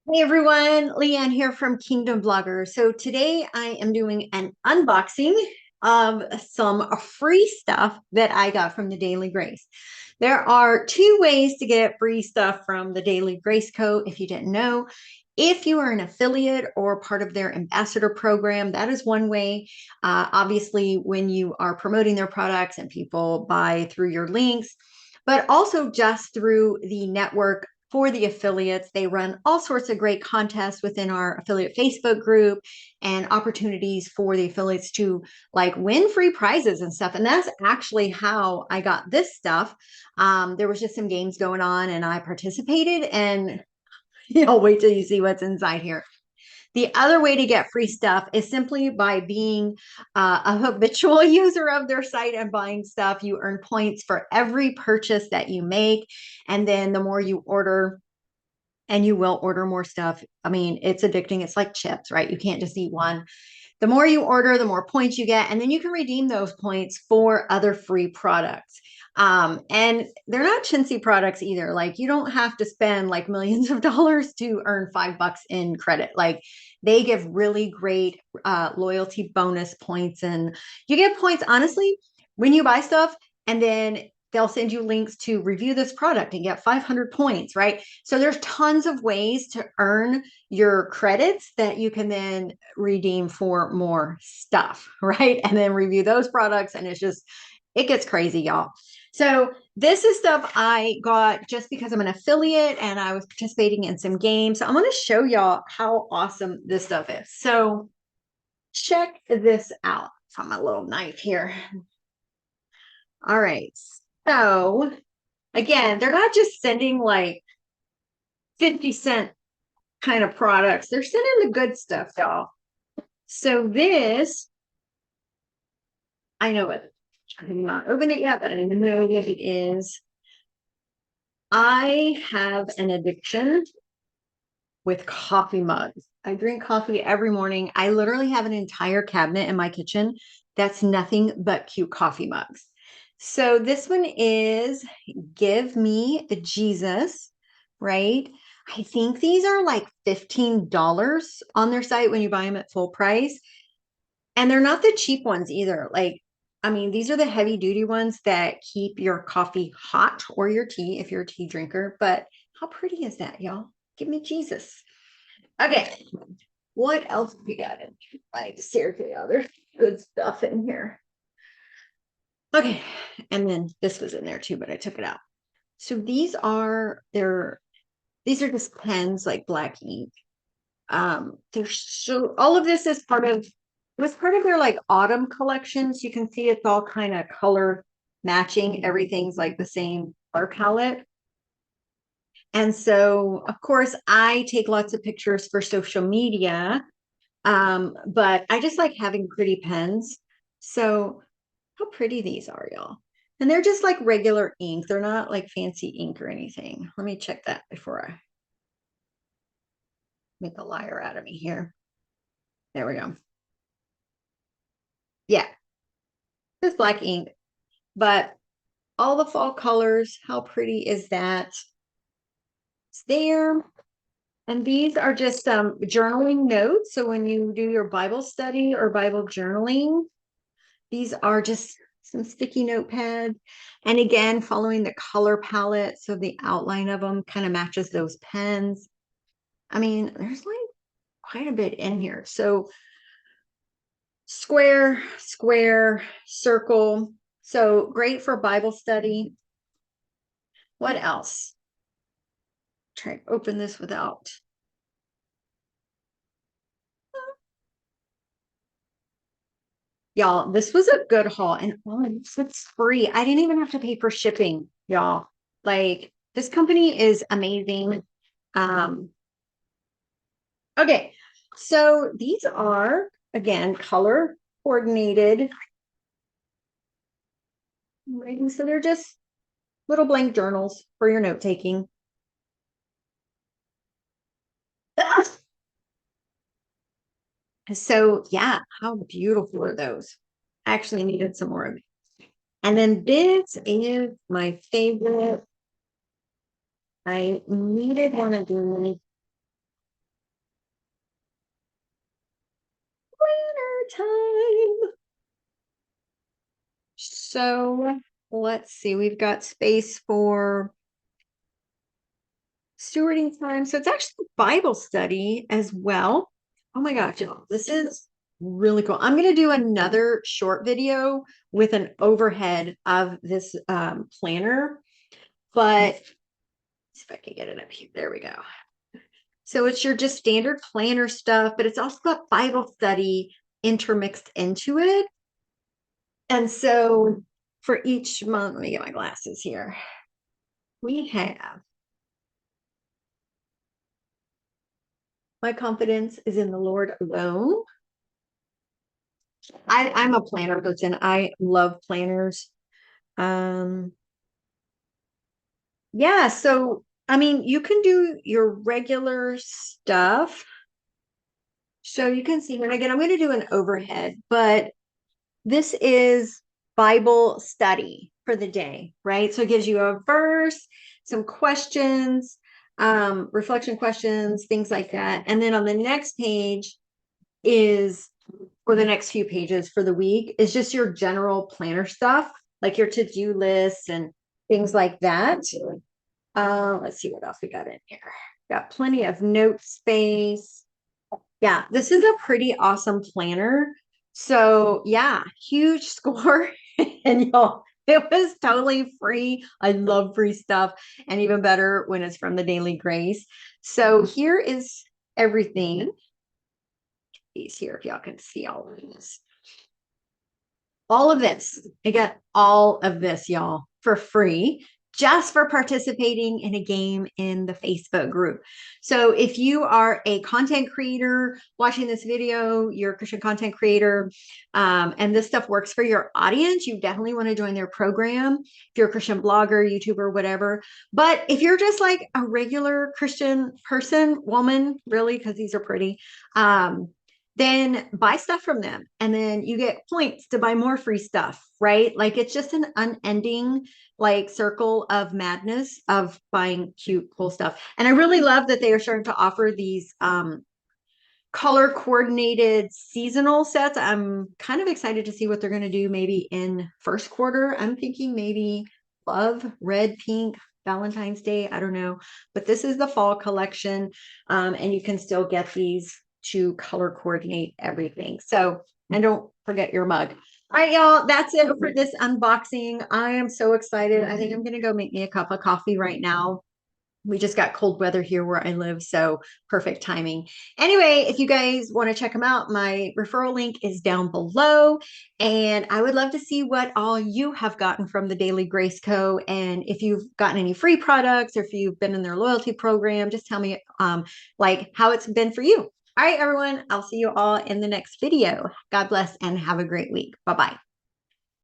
Hey everyone, Leanne here from Kingdom Blogger. So today I am doing an unboxing of some free stuff that I got from the Daily Grace. There are two ways to get free stuff from the Daily Grace Co. If you didn't know, if you are an affiliate or part of their ambassador program, that is one way. Obviously, when you are promoting their products and people buy through your links, but also just through the network for the affiliates. They run all sorts of great contests within our affiliate Facebook group and opportunities for the affiliates to like win free prizes and stuff. And that's actually how I got this stuff. There was just some games going on and I participated, and wait till you see what's inside here. The other way to get free stuff is simply by being a habitual user of their site and buying stuff. You earn points for every purchase that you make. And then the more you order, and you will order more stuff. I mean, it's addicting. It's like chips, right? You can't just eat one. The more you order, the more points you get, and then you can redeem those points for other free products. And they're not chintzy products either. Like you don't have to spend like millions of dollars to earn $5 in credit. Like they give really great loyalty bonus points, and you get points honestly when you buy stuff, and then they'll send you links to review this product and get 500 points, right? So there's tons of ways to earn your credits that you can then redeem for more stuff, right? And then review those products. And it gets crazy, y'all. So this is stuff I got just because I'm an affiliate and I was participating in some games. So I'm going to show y'all how awesome this stuff is. So check this out from my little knife here. All right. So again, they're not just sending like 50-cent kind of products. They're sending the good stuff, y'all. So this, I know it. I have not opened it yet, but I know what it is. I have an addiction with coffee mugs. I drink coffee every morning. I literally have an entire cabinet in my kitchen that's nothing but cute coffee mugs. So this one is Give Me Jesus, right? I think these are like $15 on their site when you buy them at full price. And they're not the cheap ones either. Like, I mean, these are the heavy duty ones that keep your coffee hot or your tea if you're a tea drinker. But how pretty is that, y'all? Give me Jesus. Okay. What else we got in? Like, seriously, there's good stuff in here. Okay. And then this was in there too, but I took it out. So these are just pens like black ink. There's so all of this is part of it was part of their like autumn collections. You can see it's all kind of color matching. Everything's like the same color palette. And so, of course, I take lots of pictures for social media, but I just like having pretty pens. So, how pretty these are, y'all. And they're just like regular ink. They're not like fancy ink or anything. Let me check that before I make a liar out of me here. There we go. Yeah, just black ink, but all the fall colors. How pretty is that? It's there. And these are just journaling notes. So when you do your Bible study or Bible journaling, these are just some sticky notepad. And again, following the color palette. So the outline of them kind of matches those pens. I mean, there's like quite a bit in here. So square, square, circle. So great for Bible study. What else? Try to open this without. Y'all, this was a good haul, and it's free. I didn't even have to pay for shipping, y'all. Like this company is amazing. Um, okay, so these are again color coordinated. Right? So they're just little blank journals for your note taking. So yeah, how beautiful are those? I actually needed some more of it. And then this is my favorite. I needed one of these. time. So let's see, we've got space for stewarding time. So it's actually Bible study as well. Oh my gosh, y'all, this is really cool. I'm going to do another short video with an overhead of this planner, but let's see if I can get it up here. There we go. So it's your just standard planner stuff, but it's also got Bible study intermixed into it. And so for each month, let me get my glasses here. We have My Confidence is in the Lord Alone. I'm a planner person. I love planners. Um, yeah, so I mean, you can do your regular stuff. So you can see, and again, I'm going to do an overhead, but this is Bible study for the day, right? So it gives you a verse, some questions, reflection questions, things like that. And then on the next page is, for the next few pages for the week, is just your general planner stuff, like your to-do lists and things like that. Let's see what else we got in here. Got plenty of note space. Yeah, this is a pretty awesome planner. So yeah, huge score. And y'all, it was totally free. I love free stuff, and even better when it's from the Daily Grace. So here is everything. These here, if y'all can see all of this. All of this. I got all of this, y'all, for free, just for participating in a game in the Facebook group. So if you are a content creator watching this video, you're a Christian content creator, and this stuff works for your audience, you definitely want to join their program. If you're a Christian blogger, YouTuber, whatever. But if you're just like a regular Christian person, woman, really, because these are pretty, then buy stuff from them, and then you get points to buy more free stuff, right? Like it's just an unending like circle of madness of buying cute, cool stuff. And I really love that they are starting to offer these color coordinated seasonal sets. I'm kind of excited to see what they're going to do maybe in first quarter. I'm thinking maybe love, red, pink, Valentine's Day. I don't know, but this is the fall collection. And you can still get these to color coordinate everything. So, and don't forget your mug. All right, y'all, that's it for this unboxing. I am so excited. I think I'm going to go make me a cup of coffee right now. We just got cold weather here where I live, so perfect timing. Anyway, if you guys want to check them out, my referral link is down below. And I would love to see what all you have gotten from the Daily Grace Co. And if you've gotten any free products or if you've been in their loyalty program, just tell me like how it's been for you. All right, everyone, I'll see you all in the next video. God bless and have a great week. Bye-bye.